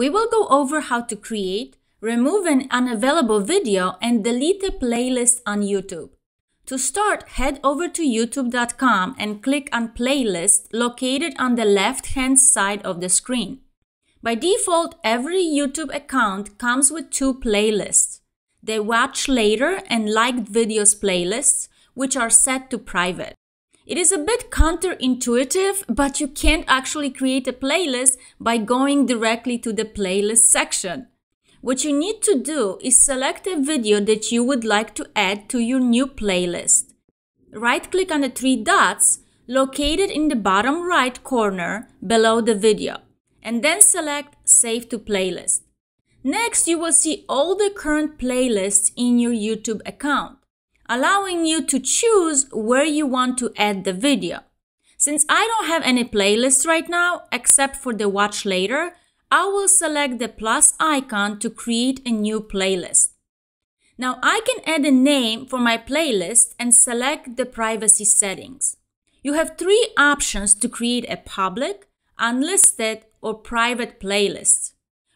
We will go over how to create, remove an unavailable video, and delete a playlist on YouTube. To start, head over to youtube.com and click on Playlist located on the left-hand side of the screen. By default, every YouTube account comes with two playlists: the Watch Later and Liked Videos playlists, which are set to private. It is a bit counterintuitive, but you can't actually create a playlist by going directly to the playlist section. What you need to do is select a video that you would like to add to your new playlist. Right-click on the three dots located in the bottom right corner below the video, and then select Save to Playlist. Next, you will see all the current playlists in your YouTube account, allowing you to choose where you want to add the video. Since I don't have any playlists right now, except for the Watch Later, I will select the plus icon to create a new playlist. Now I can add a name for my playlist and select the privacy settings. You have three options to create a public, unlisted, or private playlist.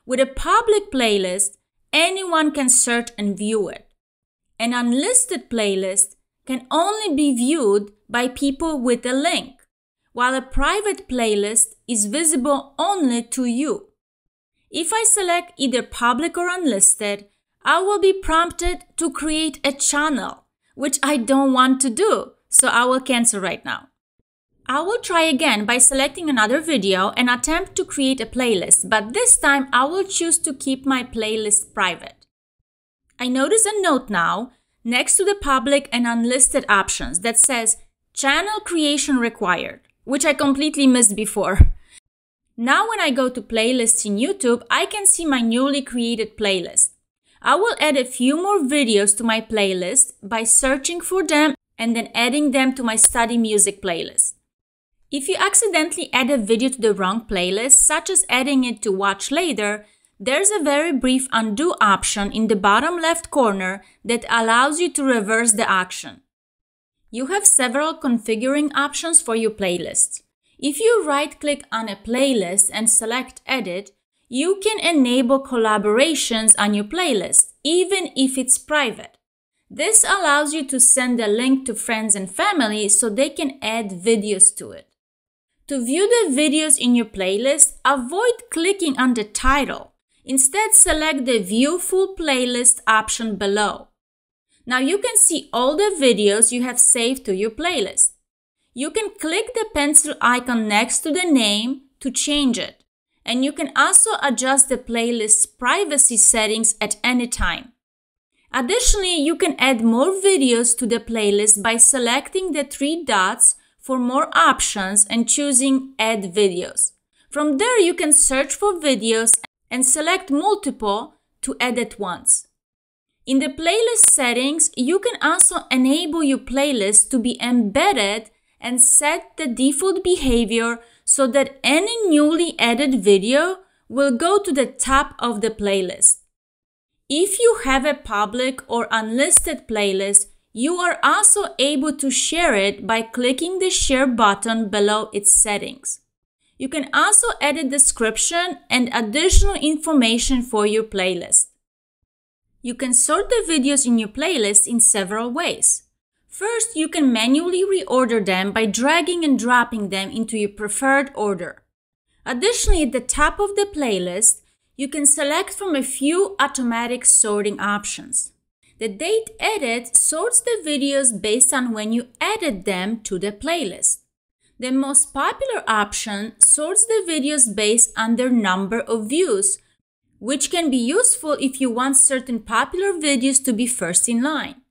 With a public playlist, anyone can search and view it. An unlisted playlist can only be viewed by people with a link, while a private playlist is visible only to you. If I select either public or unlisted, I will be prompted to create a channel, which I don't want to do, so I will cancel right now. I will try again by selecting another video and attempt to create a playlist, but this time I will choose to keep my playlist private. I notice a note now next to the public and unlisted options that says Channel Creation Required, which I completely missed before. Now when I go to playlists in YouTube, I can see my newly created playlist. I will add a few more videos to my playlist by searching for them and then adding them to my study music playlist. If you accidentally add a video to the wrong playlist, such as adding it to Watch Later, there's a very brief undo option in the bottom left corner that allows you to reverse the action. You have several configuring options for your playlist. If you right-click on a playlist and select Edit, you can enable collaborations on your playlist, even if it's private. This allows you to send a link to friends and family so they can add videos to it. To view the videos in your playlist, avoid clicking on the title. Instead, select the View Full Playlist option below. Now you can see all the videos you have saved to your playlist. You can click the pencil icon next to the name to change it, and you can also adjust the playlist's privacy settings at any time. Additionally, you can add more videos to the playlist by selecting the three dots for more options and choosing Add Videos. From there, you can search for videos and select multiple to add at once. In the playlist settings, you can also enable your playlist to be embedded and set the default behavior so that any newly added video will go to the top of the playlist. If you have a public or unlisted playlist, you are also able to share it by clicking the Share button below its settings. You can also add a description and additional information for your playlist. You can sort the videos in your playlist in several ways. First, you can manually reorder them by dragging and dropping them into your preferred order. Additionally, at the top of the playlist, you can select from a few automatic sorting options. The Date Edit sorts the videos based on when you added them to the playlist. The most popular option sorts the videos based on their number of views, which can be useful if you want certain popular videos to be first in line.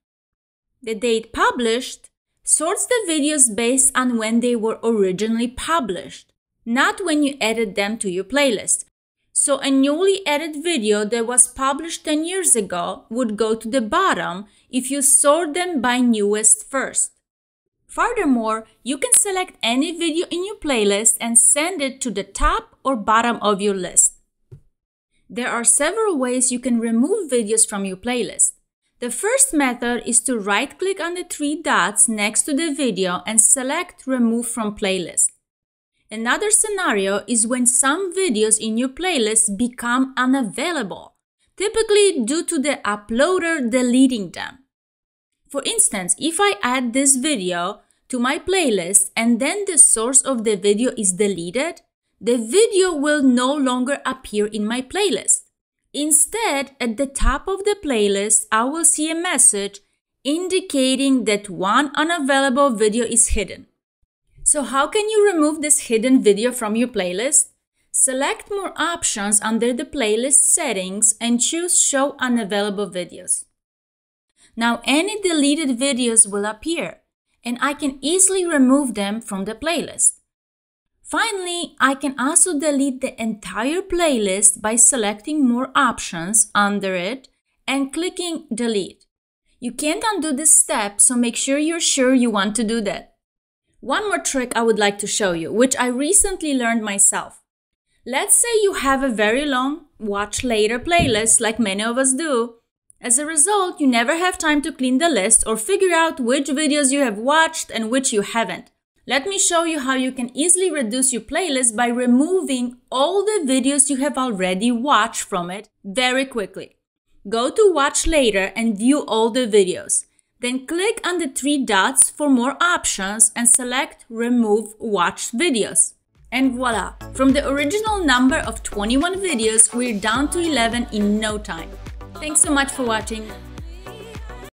The Date Published sorts the videos based on when they were originally published, not when you added them to your playlist. So a newly added video that was published 10 years ago would go to the bottom if you sort them by newest first. Furthermore, you can select any video in your playlist and send it to the top or bottom of your list. There are several ways you can remove videos from your playlist. The first method is to right-click on the three dots next to the video and select Remove from Playlist. Another scenario is when some videos in your playlist become unavailable, typically due to the uploader deleting them. For instance, if I add this video to my playlist and then the source of the video is deleted, the video will no longer appear in my playlist. Instead, at the top of the playlist, I will see a message indicating that one unavailable video is hidden. So how can you remove this hidden video from your playlist? Select more options under the playlist settings and choose Show Unavailable Videos. Now any deleted videos will appear, and I can easily remove them from the playlist. Finally, I can also delete the entire playlist by selecting more options under it and clicking Delete. You can't undo this step, so make sure you're sure you want to do that. One more trick I would like to show you, which I recently learned myself. Let's say you have a very long watch later playlist like many of us do. As a result, you never have time to clean the list or figure out which videos you have watched and which you haven't. Let me show you how you can easily reduce your playlist by removing all the videos you have already watched from it very quickly. Go to Watch Later and view all the videos. Then click on the three dots for more options and select Remove Watched Videos. And voila! From the original number of 21 videos, we're down to 11 in no time. Thanks so much for watching.